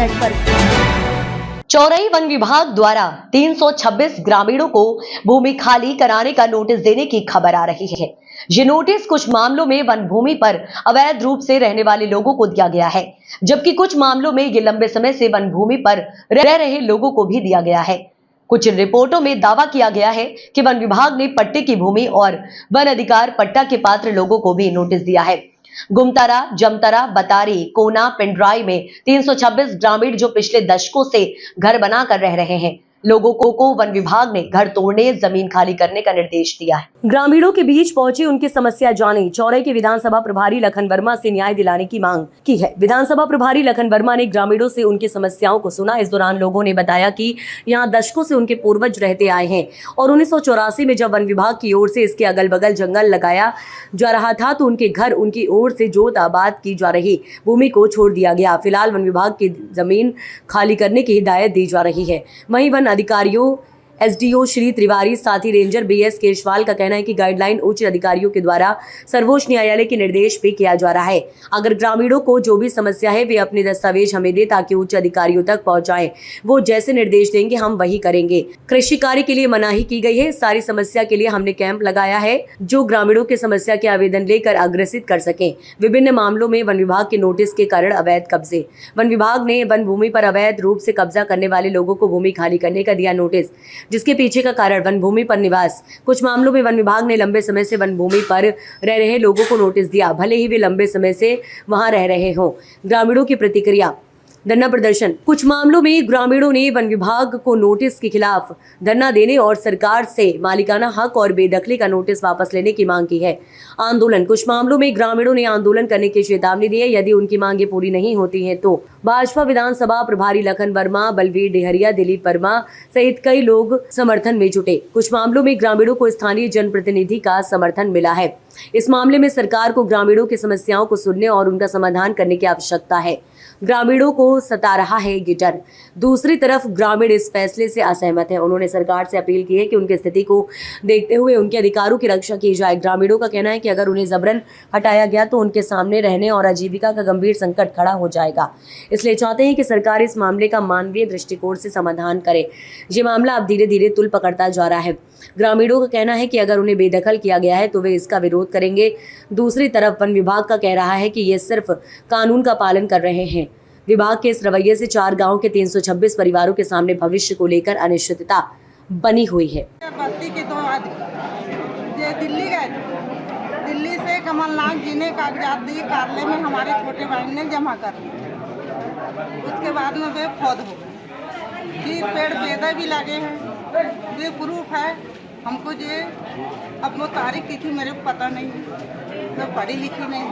Network. Chaurai one विभाग द्वारा 326 ग्रामीणों को भूमि खाली कराने का नोटिस देने की खबर आ रही है। ये नोटिस कुछ मामलों में वन भूमि पर अवैध रूप से रहने वाले लोगों को दिया गया है, जबकि कुछ मामलों में ये लंबे समय से वन भूमि पर रह रहे लोगों को भी दिया गया है। कुछ रिपोर्टों में दावा किया गया है कि वन विभाग ने पट्टे की भूमि और वन अधिकार पट्टा के पात्र लोगों को भी नोटिस दिया है। गुमतरा, जमतरा, बतारी, कोना, पिंडराई में 326 ग्रामीण जो पिछले दशकों से घर बनाकर रह रहे हैं, लोगों को वन विभाग ने घर तोड़ने, जमीन खाली करने का निर्देश दिया है। ग्रामीणों के बीच पहुंची उनकी समस्या जानी, चौरई के विधानसभा प्रभारी लखन वर्मा से न्याय दिलाने की मांग की है। विधानसभा प्रभारी लखन वर्मा ने ग्रामीणों से उनकी समस्याओं को सुना। इस दौरान लोगों ने बताया कि यहाँ दशकों से उनके पूर्वज रहते आए हैं और 1984 में जब वन विभाग की ओर से इसके अगल बगल जंगल लगाया जा रहा था तो उनके घर उनकी ओर से जोत आबाद की जा रही भूमि को छोड़ दिया गया। फिलहाल वन विभाग की जमीन खाली करने की हिदायत दी जा रही है। वहीं वन अधिकारियों एसडीओ श्री तिवारी साथ ही रेंजर बीएस केशवाल का कहना है कि गाइडलाइन उच्च अधिकारियों के द्वारा सर्वोच्च न्यायालय के निर्देश पे किया जा रहा है। अगर ग्रामीणों को जो भी समस्या है वे अपने दस्तावेज हमें दे ताकि उच्च अधिकारियों तक पहुंचाएं। वो जैसे निर्देश देंगे हम वही करेंगे। कृषि कार्य के लिए मनाही की गई है। सारी समस्या के लिए हमने कैंप लगाया है जो ग्रामीणों के समस्या के आवेदन लेकर अग्रसित कर सकें। विभिन्न मामलों में वन विभाग के नोटिस के कारण अवैध कब्जे। वन विभाग ने वन भूमि पर अवैध रूप से कब्जा करने वाले लोगों को भूमि खाली करने का दिया नोटिस, जिसके पीछे का कारण वन भूमि पर निवास। कुछ मामलों में वन विभाग ने लंबे समय से वन भूमि पर रह रहे लोगों को नोटिस दिया, भले ही वे लंबे समय से वहां रह रहे हों। ग्रामीणों की प्रतिक्रिया, धरना प्रदर्शन। कुछ मामलों में ग्रामीणों ने वन विभाग को नोटिस के खिलाफ धरना देने और सरकार से मालिकाना हक और बेदखली का नोटिस वापस लेने की मांग की है। आंदोलन। कुछ मामलों में ग्रामीणों ने आंदोलन करने की चेतावनी दी है। यदि उनकी मांगें पूरी नहीं होती हैं तो भाजपा विधानसभा प्रभारी लखन वर्मा, बलवीर डेहरिया, दिलीप वर्मा सहित कई लोग समर्थन में जुटे। कुछ मामलों में ग्रामीणों को स्थानीय जनप्रतिनिधि का समर्थन मिला है। इस मामले में सरकार को ग्रामीणों की समस्याओं को सुनने और उनका समाधान करने की आवश्यकता है। ग्रामीणों को सता रहा है ये डर। दूसरी तरफ ग्रामीण इस फैसले से असहमत है। उन्होंने सरकार से अपील की है कि उनकी स्थिति को देखते हुए उनके अधिकारों की रक्षा की जाए। ग्रामीणों का कहना है कि अगर उन्हें जबरन हटाया गया तो उनके सामने रहने और आजीविका का गंभीर संकट खड़ा हो जाएगा, इसलिए चाहते हैं कि सरकार इस मामले का मानवीय दृष्टिकोण से समाधान करे। ये मामला अब धीरे धीरे तुल पकड़ता जा रहा है। ग्रामीणों का कहना है कि अगर उन्हें बेदखल किया गया है तो वे इसका विरोध करेंगे। दूसरी तरफ वन विभाग का कह रहा है कि ये सिर्फ कानून का पालन कर रहे हैं। विभाग के इस रवैये से 4 गांव के 326 परिवारों के सामने भविष्य को लेकर अनिश्चितता बनी हुई है। बस्ती के तो ये दिल्ली गए, दिल्ली से कमलनाथ जी ने कागजात दिए, कार्यालय में हमारे छोटे भाई ने जमा कर दिए। उसके बाद में वे फौत हो गए। फिर पेड़ बेदा भी लगे हैं, वे प्रूफ है हमको। ये अब वो तारीख की थी मेरे को पता नहीं, मैं पढ़ी लिखी नहीं,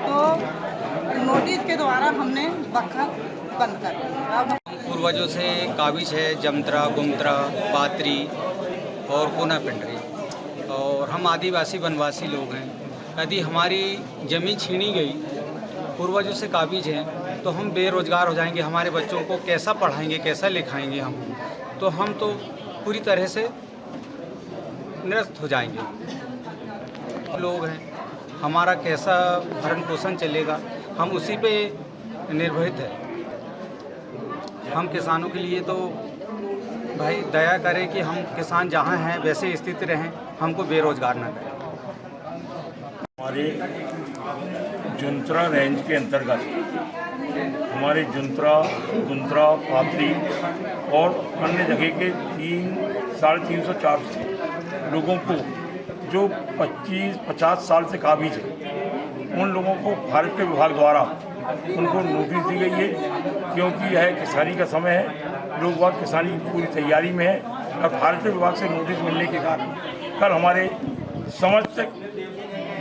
तो नोटिस के द्वारा हमने बखल बंद कर दिया। पूर्वजों से काबिज है जमतरा, गुमतरा, पात्री और कोना, पिंडरी, और हम आदिवासी वनवासी लोग हैं। यदि हमारी ज़मीन छीनी गई, पूर्वजों से काबिज हैं, तो हम बेरोजगार हो जाएंगे। हमारे बच्चों को कैसा पढ़ाएंगे, कैसा लिखाएंगे हम? तो हम तो पूरी तरह से निरस्त हो जाएंगे। लोग हैं, हमारा कैसा भरण पोषण चलेगा? हम उसी पे निर्भरित है। हम किसानों के लिए तो भाई दया करें कि हम किसान जहाँ हैं वैसे स्थिति रहें, हमको बेरोजगार ना करें। हमारे जुंतरा रेंज के अंतर्गत हमारे जुंतरा, गुंतरा, पात्री और अन्य जगह के 300-350 लोगों को जो 25-50 साल से काबिज है, उन लोगों को भारत के विभाग द्वारा उनको नोटिस दी गई है, क्योंकि यह किसानी का समय है। लोग वह किसानी की पूरी तैयारी में है और भारत के विभाग से नोटिस मिलने के कारण कल हमारे समस्त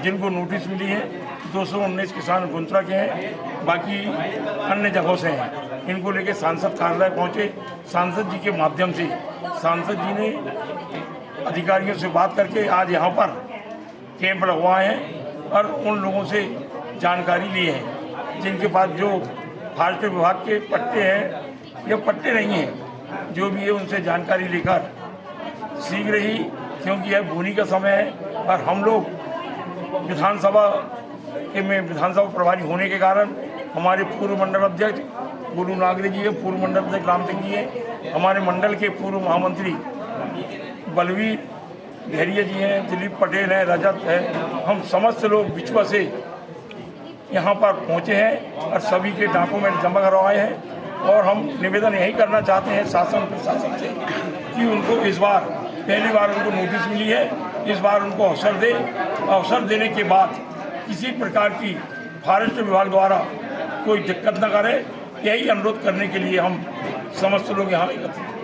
जिनको नोटिस मिली है 219 किसान गुंतरा के हैं, बाकी अन्य जगहों से हैं। इनको लेके सांसद कार्यालय पहुँचे। सांसद जी के माध्यम से सांसद जी ने अधिकारियों से बात करके आज यहाँ पर कैंप लगवाए हैं और उन लोगों से जानकारी ली है जिनके पास जो भारतीय विभाग के पट्टे हैं या पट्टे नहीं हैं, जो भी है उनसे जानकारी लेकर शीघ्र ही, क्योंकि यह बोनी का समय है और हम लोग विधानसभा में विधानसभा प्रभारी होने के कारण हमारे पूर्व मंडल अध्यक्ष पूर्व नागरिक जी है, पूर्व मंडल अध्यक्ष राम सिंह जी है, हमारे मंडल के पूर्व महामंत्री बलवीर घेरिया जी हैं, दिलीप पटेल हैं, रजत है, हम समस्त लोग बिचवा से यहाँ पर पहुँचे हैं और सभी के डॉक्यूमेंट जमा करवाए हैं। और हम निवेदन यही करना चाहते हैं शासन प्रशासन से कि उनको इस बार पहली बार उनको नोटिस मिली है, इस बार उनको अवसर देने के बाद किसी प्रकार की फॉरेस्ट विभाग द्वारा कोई दिक्कत न करे, यही अनुरोध करने के लिए हम समस्त लोग यहाँ एकत्रित हैं।